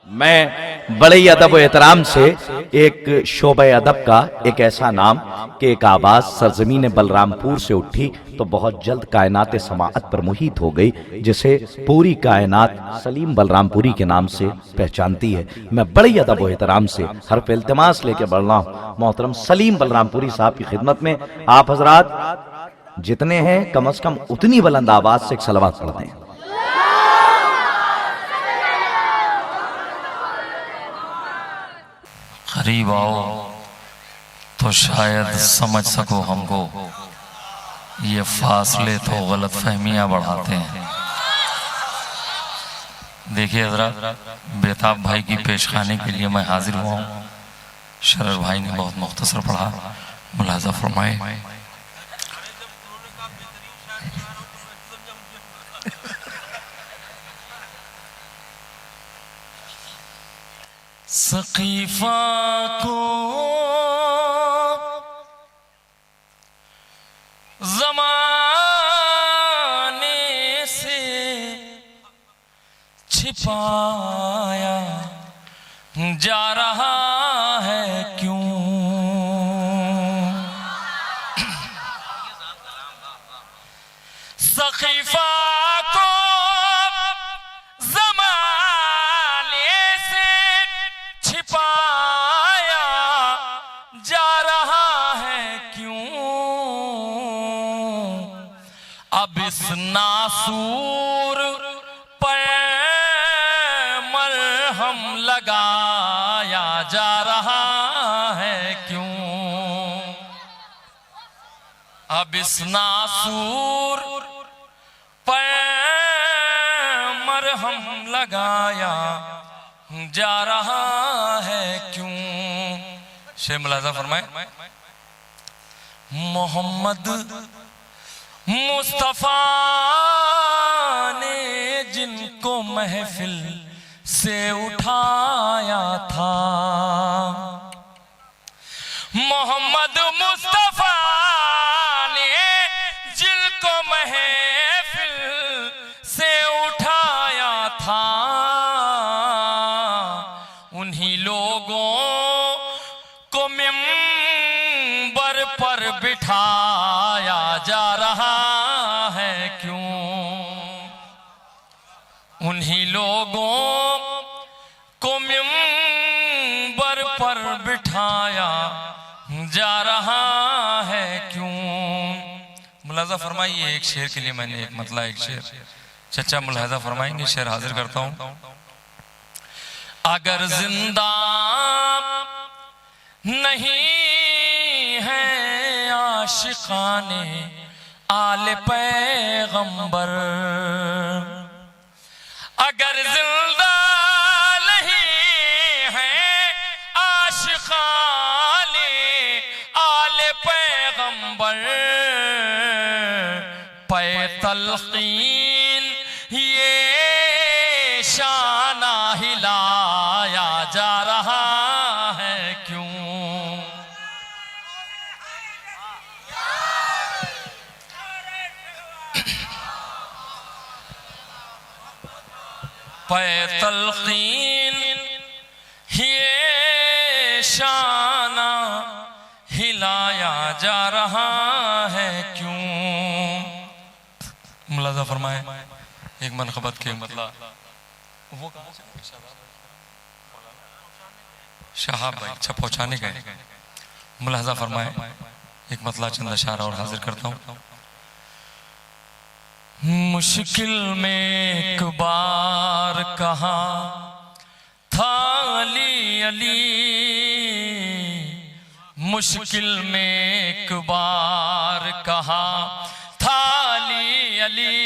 मैं बड़े ही अदब व एहतराम से एक शोबे अदब का एक ऐसा नाम कि एक आवाज सरजमीन बलरामपुर से उठी तो बहुत जल्द कायनात समाअत पर मुहित हो गई, जिसे पूरी कायनात सलीम बलरामपुरी के नाम से पहचानती है। मैं बड़े ही अदब व एहतराम से हर्फ इल्तिमास लेके बढ़ रहा हूँ मोहतरम सलीम बलरामपुरी साहब की खिदमत में। आप हजरात जितने हैं कम से कम उतनी बुलंद आवाज से एक सलवात पढ़ दें। करीब आओ तो शायद समझ सको हमको, ये फासले तो गलत फहमियां बढ़ाते हैं। देखिए जरा, बेताब भाई की पेशखानी के लिए मैं हाजिर हुआ हूँ। शरर भाई ने बहुत मुख्तसर पढ़ा, मुलाजा फरमाए। सकीफा को ज़माने से छिपाया जा रहा है क्यों? सकीफा अब इस नासूर पर मरहम लगाया जा रहा है क्यों? अब इस नासूर पर मरहम लगाया जा रहा है क्यों? शेर मुलाजा फरमाए। मोहम्मद मुस्तफा ने जिनको महफिल से उठाया था, मोहम्मद मुस्तफा ने जिनको महफिल से उठाया था, उन्हीं लोगों को मिंबर पर बिठाया जा रहा है क्यों? उन्हीं लोगों को मिंबर पर बिठाया जा रहा है क्यों? मुलाजा फरमाइए। एक शेर के लिए मैंने एक मतला एक शेर चचा मुलाजा फरमाएंगे, शेर हाजिर करता हूं। अगर जिंदा नहीं है आशिकाने आले पैगंबर, अगर जिंदा नहीं है आशिकाने आले पैगंबर, पे तलकीन ये शाना हिलाया जा रहा है क्यों? पे तलकीन ये शाना हिलाया जा रहा है क्यों? मुलाजा फरमाए। एक मनक़बत के मतलब वो शहाब भाई अच्छा पहुंचाने गए। मुलाजा फरमाए। एक मतला चंद अशारा और हाजिर करता हूं। मुश्किल में एक बार कहा था अली अली, मुश्किल में एक बार कहा था अली अली,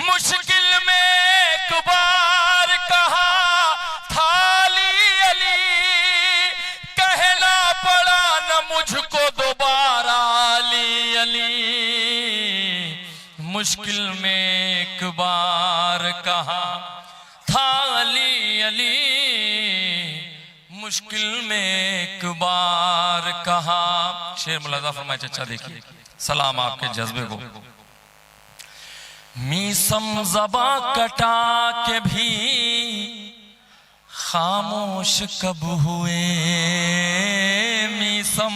मुश्किल में एक बार कहा था अली अली, कहना पड़ा न मुझको दोबारा अली अली, मुश्किल में एक बार कहा था अली अली, मुश्किल में एक बार कहा। शेर मुलाजा फरमाए चचा, देखिए सलाम आपके जज्बे को। मीसम ज़बा कटा के भी खामोश कब हुए मीसम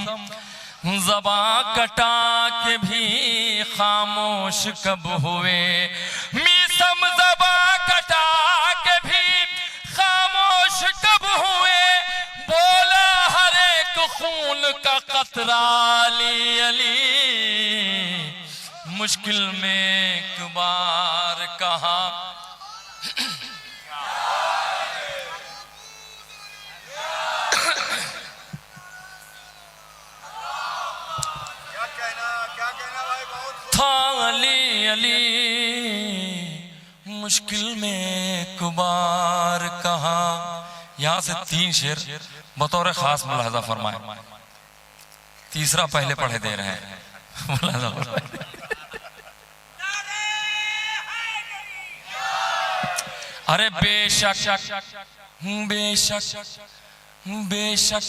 ज़बा कटा के भी खामोश कब हुए मीसम ज़बा कटा के भी खामोश कब हुए बोला हर एक खून का कतरा अली अली मुश्किल में एक बार कहा था अली अली मुश्किल में एक बार कहा। यहां से 3 शेर बतौर खास मुलाहजा फरमाए, तीसरा पहले पढ़े दे रहे हैं। मुलाहजा फरमाए। अरे बेशक बेशक बेशक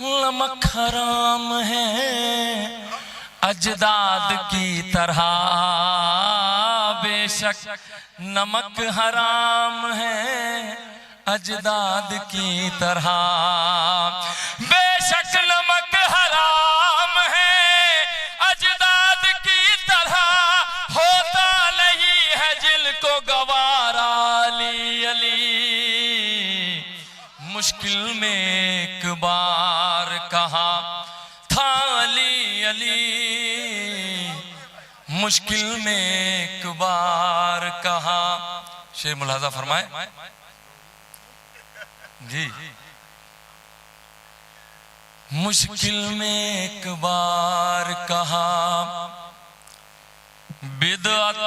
नमक हराम है अजदाद की तरह, बेशक नमक हराम है अजदाद की तरह, बेशक नमक हराम है अजदाद की तरह, होता नहीं है जिनको गवारा अली अली मुश्किल में एक बार कहा था अली अली मुश्किल में एक बार कहा। शेर मुलाजा फरमाए जी। मुश्किल में एक बार कहा बिदअत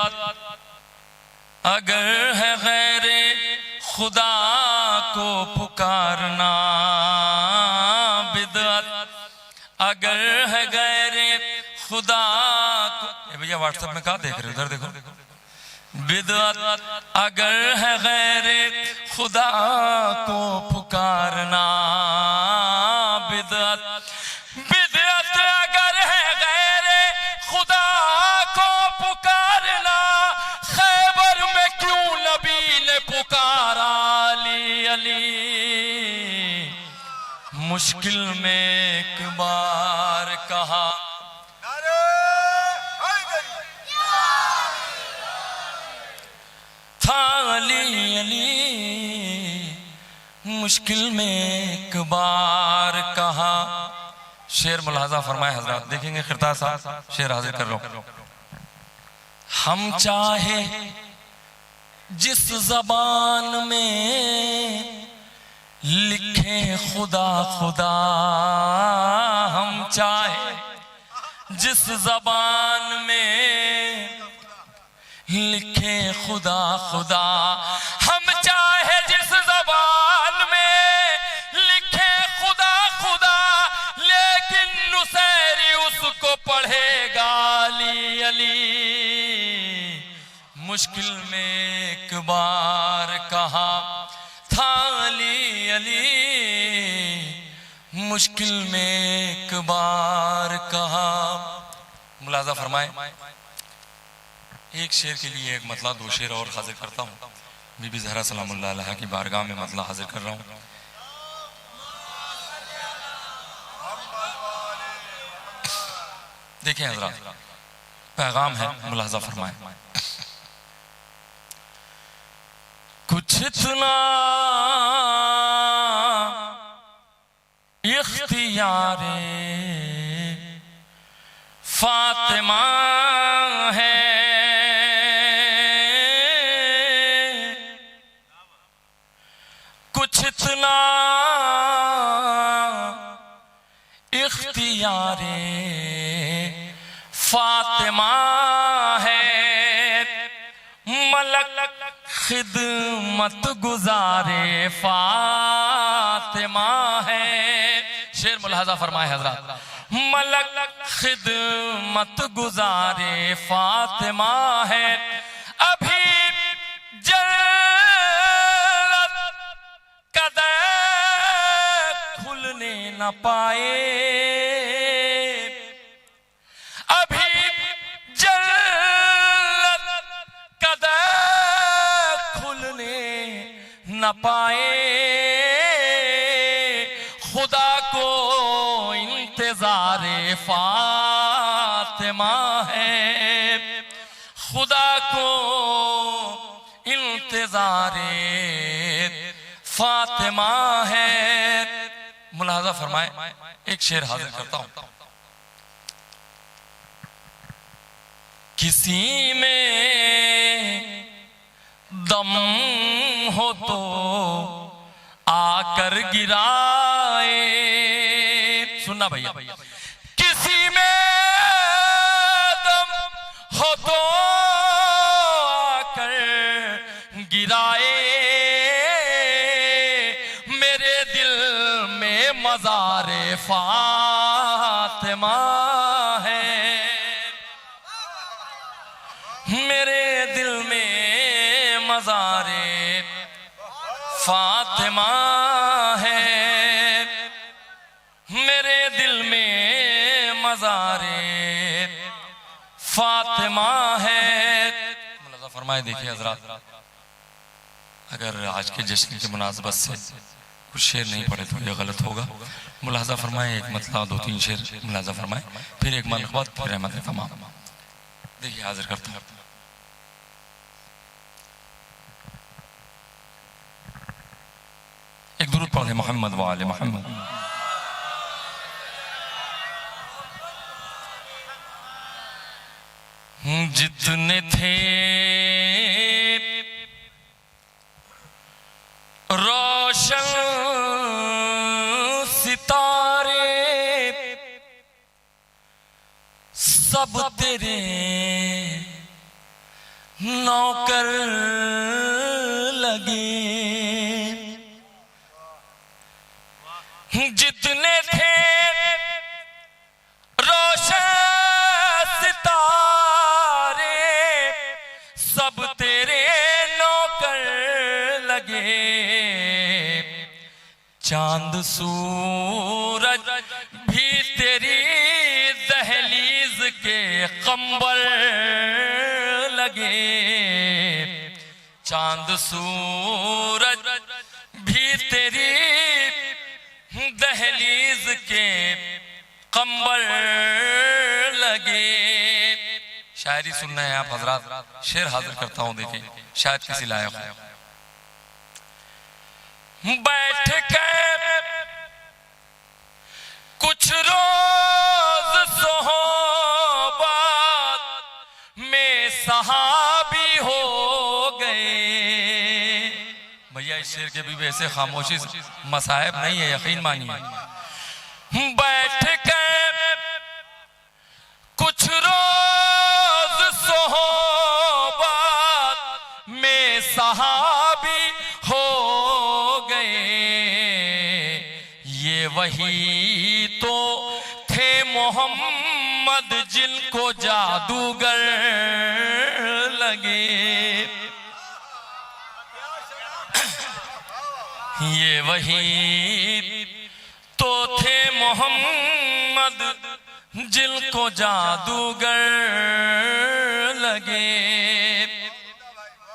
अगर है गैरे खुदा को पुकारना, बिदअत अगर है गैरे खुदा को, भैया व्हाट्सएप में कहा देख रहे हो, उधर देखो। बिदअत अगर है गैरे खुदा को पुकारना, बिदअत बिदअत अगर है गैरे खुदा को पुकारना, खैबर में क्यों नबी ने पुकारा अली अली मुश्किल में एक बार कहा। था अली अली मुश्किल में एक बार कहा। शेर मुलाजा फरमाए हजरत, देखेंगे खिरता साहब शेर हाजिर कर रहा हूं। हम चाहे जिस जबान में लिखे खुदा खुदा, हम चाहे जिस जबान में लिखे खुदा खुदा, हम चाहे जिस जबान में लिखे खुदा खुदा, लेकिन नुसैरी उसको पढ़ेगा अली अली मुश्किल में एक बार कहा था अली अली मुश्किल में एक बार कहा। मुलाजा फरमाए। एक शेर के लिए एक मतला, 2 शेर और हाजिर करता हूँ। बीबी ज़हरा सलामुल्लाह अलैहा की बारगाह में मतला हाजिर कर रहा हूँ। देखें हज़रात, पैगाम है, मुलाजा फरमाए। कुछ इतना इख्तियारे फातिमा है, कुछ इतना इख्तियारे फातिमा है, मलक खिदमत गुजारे फातिमा है। शेर मुलाजा फरमाए हजरत, मलक खिदमत गुजारे फातिमा है, अभी जन्नत कदे खुलने न पाए, अभी जन्नत कदे खुलने न पाए, इंतजारे फातिमा है, खुदा को इंतजारे फातिमा है। मुलाहाजा फरमाए, एक शेर हाजिर करता हूं। किसी में दम हो तो आकर गिराए, सुनना भैया, किसी में दम हो तो आकर गिराए, मेरे दिल में मज़ारे फातिमा है, मेरे दिल में मज़ारे फातिमा है, मेरे दिल में मज़ारे फातिमा है। मुलाज़ा फरमाए, देखिए हज़रात, अगर आज के जश्न की मुनासबत से कुछ शेर नहीं पढ़े तो ये गलत होगा। मुलाज़ा फरमाए, एक मतलब 2-3 शेर मुलाज़ा फरमाए, फिर एक मनक़बत, फिर रहमत तमाम। देखिए हाजिर करता हूँ। एक दुरूद पढ़े, मोहम्मद व आले मोहम्मद। जितने थे रोशन सितारे, सब तेरे नौकर लगे, जितने थे रोशन सितारे, सब तेरे नौकर लगे, चांद सूरज भी तेरी दहलीज के कंबल लगे, चांद सूरज भी तेरी दहलीज के कंबल लगे। शायरी सुनना है आप हजरात, शेर हाजिर करता हूं, देखिए शायद किसी लायक हो। बैठ कर कुछ रोज सोहबत में सहाबी हो गए। भैया इस शेर के भी वैसे खामोशी मसायब नहीं है, यकीन मानिए। बैठ कर कुछ रोज सोहबत में सहाबी हो गए, ये वही तो थे मोहम्मद जिनको जादूगर लगे, ये वही तो थे मोहम्मद जिनको जादूगर लगे।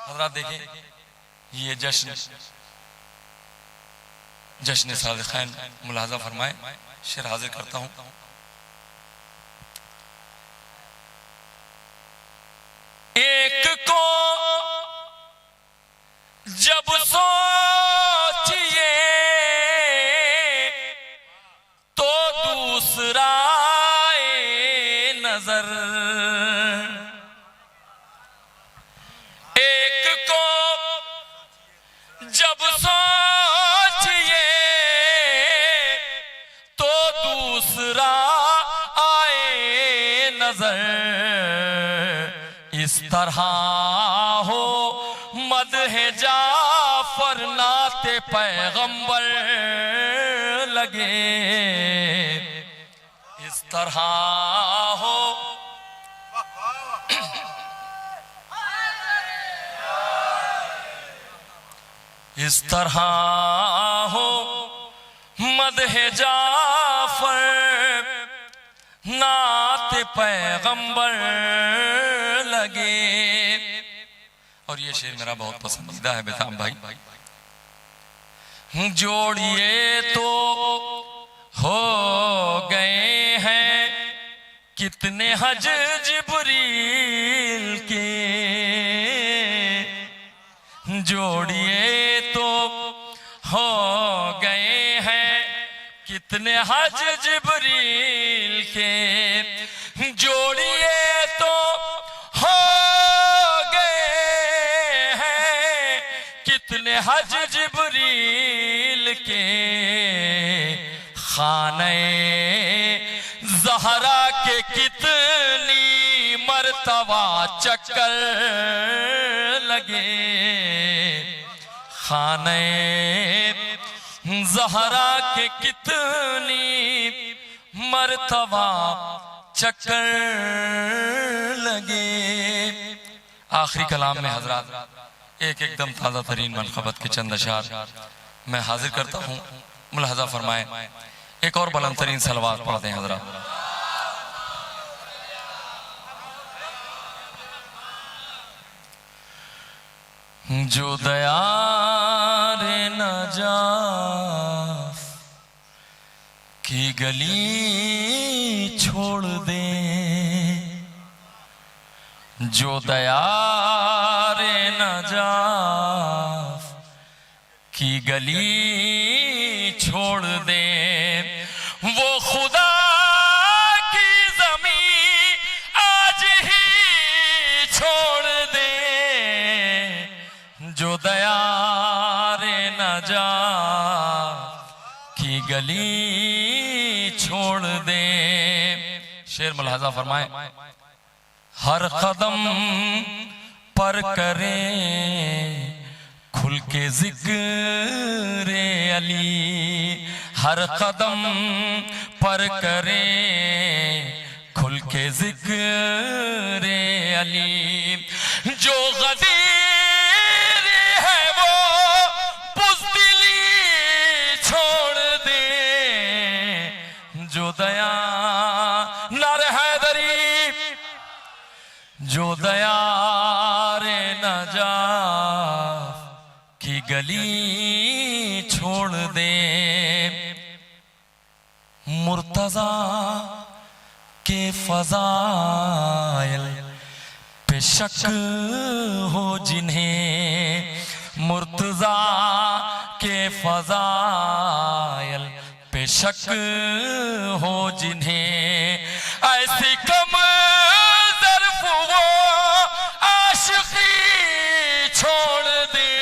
हज़रात देखिए, ये जश्न सादिक़ैन मुलाज़ा फरमाए, शेर हाजिर करता हूं। एक को जब सोचिए तो दूसरा नजर, एक को जब सोचिए तो दूसरा आए नजर, इस तरह हो मदह जाफर नाते पैगंबर लगे, इस तरह हो इस तरह हो मदह जाफर नाते पैगंबर लगे। और ये शेर मेरा बहुत पसंदीदा है बेताम भाई। जोड़िए तो हो गए कितने हज जिब्रील के जोड़िए तो हो गए हैं, कितने हज जिब्रील के जोड़िए तो हो गए हैं, कितने हज जिब्रील के खाने ज़हरा के कितनी मर्तबा चक्कर लगे, खाने ज़हरा के कितनी मर्तबा चक्कर लगे। आखिरी कलाम में हजरात एक एकदम ताज़ा तरीन मनक़बत के चंद अशार मैं हाजिर करता हूँ, मुलाहज़ा फरमाएं। एक और बुलंद तरीन सलवात पढ़ दें हजरात। जो दयारे नजाफ की गली छोड़ दे, जो दयारे नजाफ की गली छोड़ दे, वो खुदा की ज़मीं आज ही छोड़ दे, जो दयारे नजाफ की गली छोड़ दे। शेर मुलाहज़ा फरमाए। हर कदम पर करे खुल के जिक्र अली, हर कदम पर करे खुल के जिक्र अली, जो गदीर है वो बुज़दिली छोड़ दे, जो दया नर हैदरी, जो दयारे नजाफ की गली छोड़ दे, मुर्तज़ा के फज़ाइल पे शक हो जिन्हें, मुर्तज़ा के फज़ाइल पे शक हो जिन्हें, ऐसी कम ज़र्फ़ वो आशिक़ी छोड़ दे,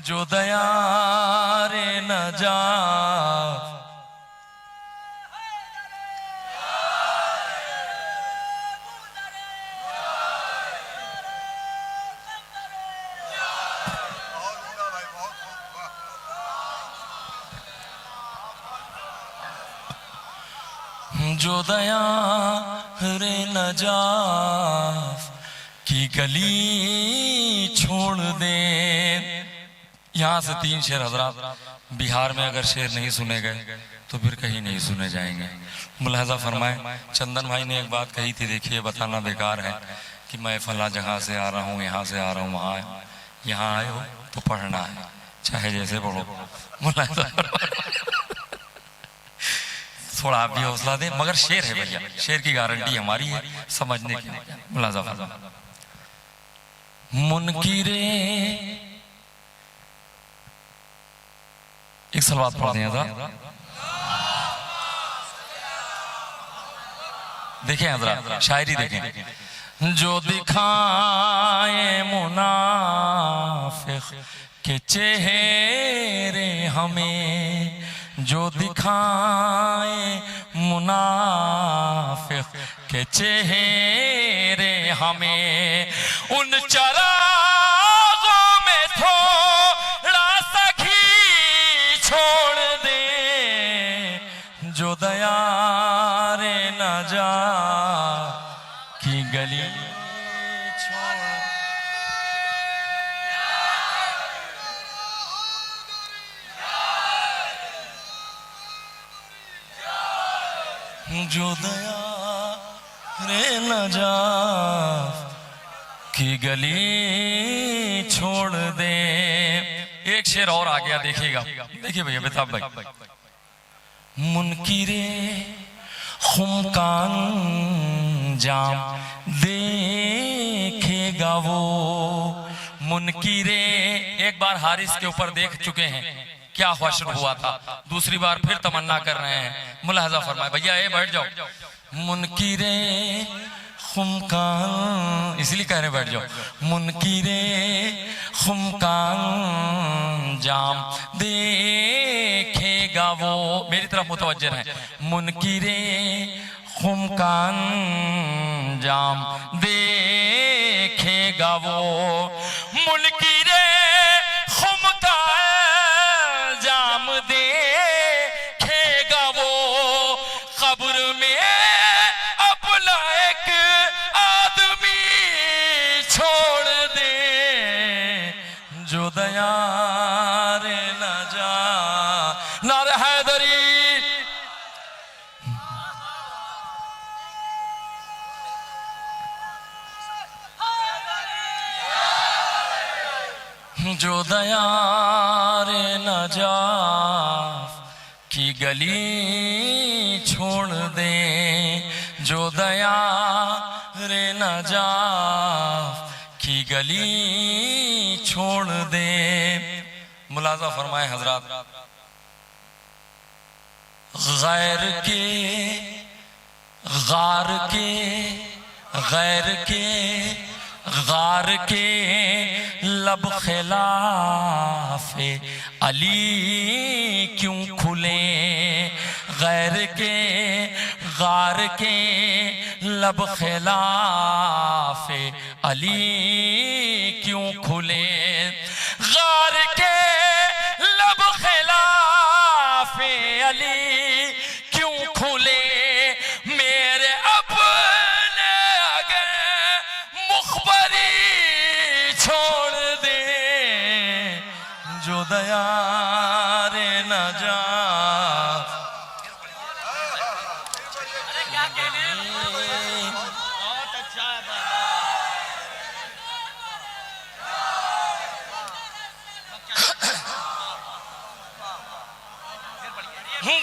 जो दयारे नजाफ जो दयारे नजाफ की गली छोड़ दे। यहाँ से 3 शेर हजरात, बिहार में अगर शेर नहीं सुने गए तो फिर कहीं नहीं सुने जाएंगे। मुलाहज़ा फरमाए। चंदन भाई ने एक बात कही थी, देखिए बताना बेकार है कि मैं फला जगह से आ रहा हूँ, यहाँ से आ रहा हूँ, वहाँ यहाँ आए हो तो पढ़ना है, चाहे जैसे पढ़ो। मुलाहज़ा थोड़ा आप भी हौसला दें, मगर शेर है भैया, शेर की गारंटी हमारी है समझने की। मुलाहज़ा फरमाए। मुनकिरे एक सलवात पढ़ दें हज़रात। देखें हज़रात, शायरी देखें। जो दिखाए मुनाफिक के चेहरे हमें, जो दिखाए मुनाफिक के चेहरे हमें, उन चरागों में थोड़ा सा घी छोड़ दे, जो दयारे नजाफ की गली छोड़, जो दयारे नजाफ की गली छोड़ दे। एक शेर और आ गया, देखिएगा, देखिए भैया बेताब भाई। मुनकिरे खुमकान जाम देखेगा वो मुनकिरे। एक बार हारिस के ऊपर देख चुके हैं क्या हश्र हुआ था, दूसरी बार फिर तमन्ना कर रहे हैं। मुलाहजा फरमाए भैया ये बैठ जाओ। मुनकिरे खुमकान, इसलिए कह रहे बैठ जाओ। मुनकिरे खुमकान जाम देखेगा वो, मेरी तरफ मुतवज्जह है। मुनकिरे खुमकान जाम देखेगा वो, मुनकिरे खुमकान जाम देखेगा वो। कब्र में अपना एक आदमी छोड़ दे जो दया रे न जा। नारे हैदरी जो दया रे न जा की गली छोड़ दे, जो दया रे न जा की गली छोड़ दे। मुलाजा फरमाए हजरात, गैर के गार के गैर के गार के लब खिलाफे अली क्यों खुले। गैर के गार के लब खिलाफे अली क्यों खुले। गार के लब खिलाफे अली क्यों खुले। मेरे अपने अगर मुखबरी छोड़ दे जो दया रे न जा।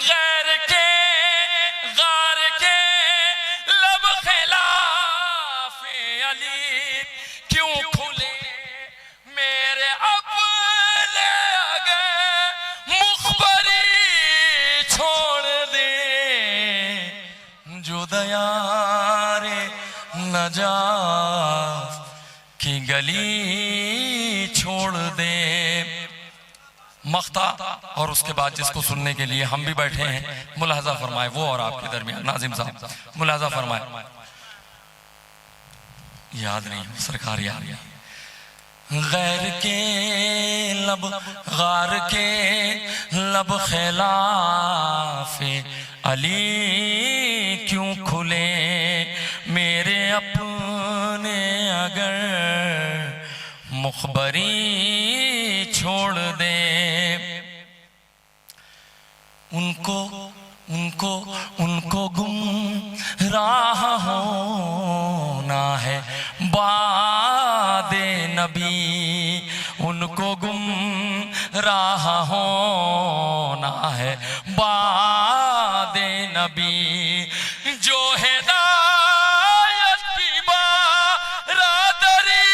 गैर के गार के लब खिलाफे अली क्यों खुले। मेरे अपने अगर मुखबरी छोड़ दे जो दया रे न जा की गली छोड़ दे। मख्ता और उसके बाद जिसको सुनने के लिए हम भी बैठे हैं, मुलाहजा फरमाए वो और आपके दरमियान नाजिम साहब मुलाहजा फरमाए। याद नहीं सरकार याद नहीं। गैर के लब गार के लब खिलाफे अली क्यों खुले। मेरे अपने अगर मुखबरी छोड़ दे। उनको उनको उनको गुम राह होना है बादे नबी। उनको गुम राह होना है बादे नबी। जो हिदायत की बारादरी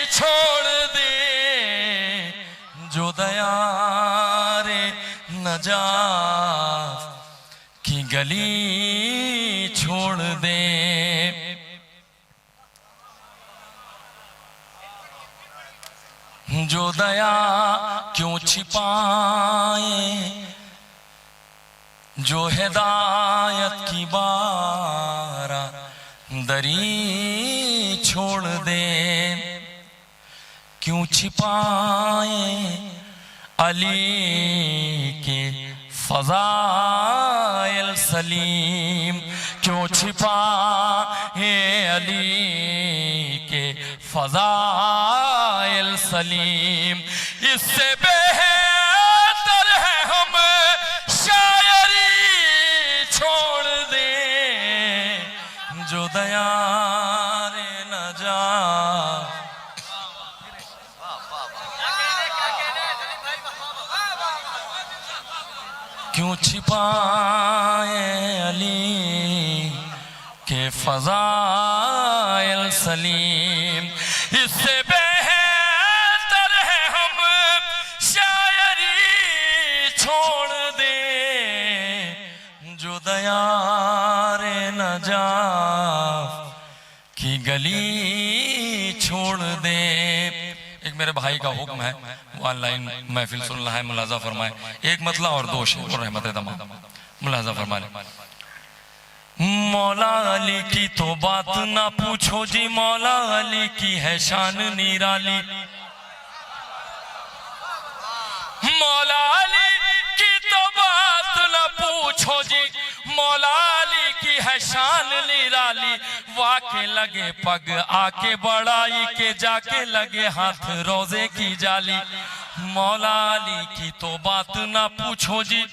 छोड़ दे जो दया रे न जा की गली छोड़ दे। जो दया क्यों छिपाए जो हिदायत की बारा दरी छोड़ दे। क्यों छिपाए अली के फज़ाइल सलीम। क्यों छिपाए अली के फज़ाइल सलीम। इससे बेहतर है हम शायरी छोड़ दे जो दया रे न जा। क्यों छिपाए अली फजाइल सलीम। इससे बेहतर है हम शायरी छोड़ दे, जो दयारे नजाफ की गली छोड़ दे। एक मेरे भाई का हुक्म है, वो ऑनलाइन महफिल सुन रहा है, मुलाजा फरमाए। एक मतला और दो शेर और रहमत तमाम मुलाजा फरमाए। मौला अली की तो बात ना पूछो जी, मौला अली की है शान निराली। मौला अली की तो बात ना पूछो जी, मौला अली की है शान निराली। वाके लगे पग आके बड़ाई के, जाके लगे हाथ रोजे की जाली। मौला अली की तो बात ना पूछो जी,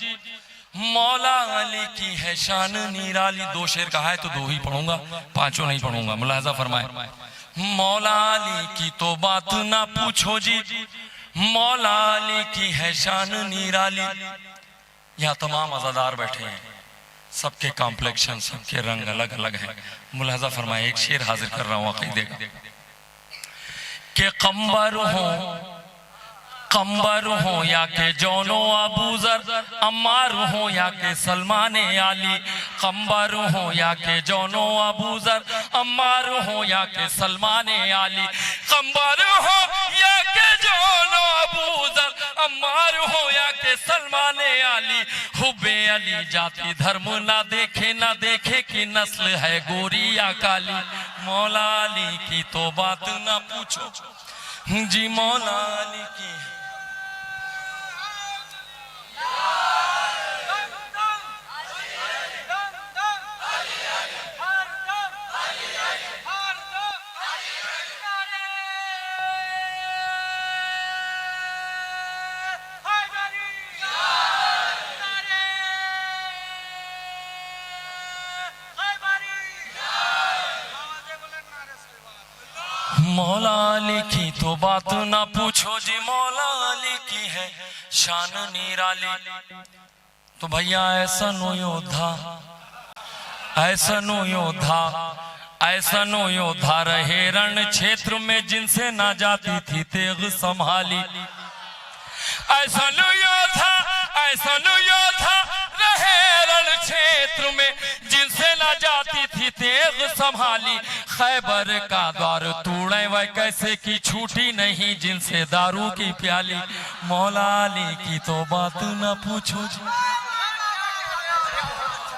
मौला अली की है शान निराली। दो शेर कहा है तो दो ही पढ़ूंगा, पांचों नहीं पढ़ूंगा, मुलाजा फरमाए। मौला अली की तो बात ना पूछो जी, मौला अली की है शान निराली। यहाँ तमाम अज़ादार बैठे हैं, सबके कॉम्प्लेक्शन, सबके रंग अलग अलग हैं। मुलाजा फरमाए, एक शेर हाजिर कर रहा हूँ अकीदे का। के कंबर हो या के जौनो अबूजर, अम्मार हो या के सलमान आली। कंबर हो या के जौनो अबूजर, अम्मार हो या के सलमान आली। कंबर हो या के जौनो अबूजर, अम्मार हो या के सलमान आली। हुब्बे अली जाति धर्म ना देखे कि नस्ल है गोरी या काली। मौला अली की तो बात ना पूछो जी, मौला अली की मौला अली की तो बात ना पूछो जी, मौला अली की है शान निराली। तो भैया ऐसा नो योद्धा, ऐसा नो योद्धा, ऐसा नो योद्धा रहे रण क्षेत्र में, जिनसे ना जाती थी तेग संभाली। ऐसा नो योद्धा, ऐसा नो योद्धा रहे रण क्षेत्र में, जिनसे ना जाती थी तेग संभाली। खैबर का द्वार तोड़े वह कैसे की छूटी नहीं, जिनसे दारू की प्याली। मौला अली की तो बात ना पूछो जी।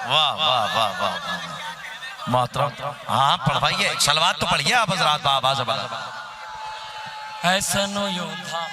वाह वाह वाह वाह मोहतरम, हाँ पढ़वाइए, सलवात तो पढ़िए आप हजरात बाबा जबरदस्त। ऐसा नो योद्धा,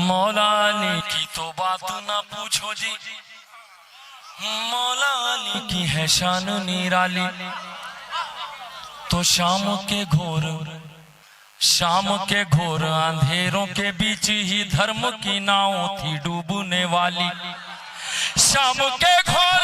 मौला अली की तो बात ना पूछो जी, मौला अली की है शान निराली। तो शाम के घोर अंधेरों के बीच ही धर्म की नाव थी डूबने वाली। शाम के घोर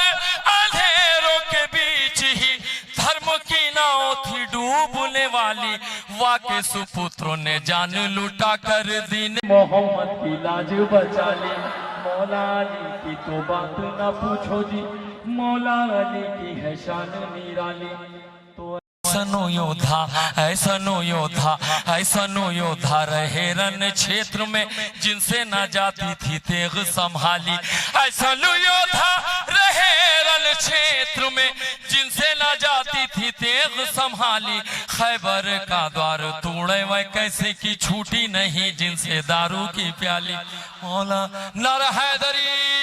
अंधेरों के बीच ही धर्म की नाव थी डूबने वाली। वाके सुपुत्रों ने जान लुटा कर दीन मोहम्मद की लाज बचा ली। मौला अली की तो बात ना पूछो जी, मौला अली की है शान निराली। तो ऐसा नो योद्धा, ऐसा नो योद्धा, ऐसा नो योद्धा रहे रण क्षेत्र में, जिनसे ना जाती थी तेग संभाली। ऐसा नो योद्धा रहे रण क्षेत्र में, जिनसे ना जाती थी तेग संभाली। खैबर का द्वार तोड़े वह कैसे की छूटी नहीं जिनसे दारू की प्याली। मौला नर हैदरी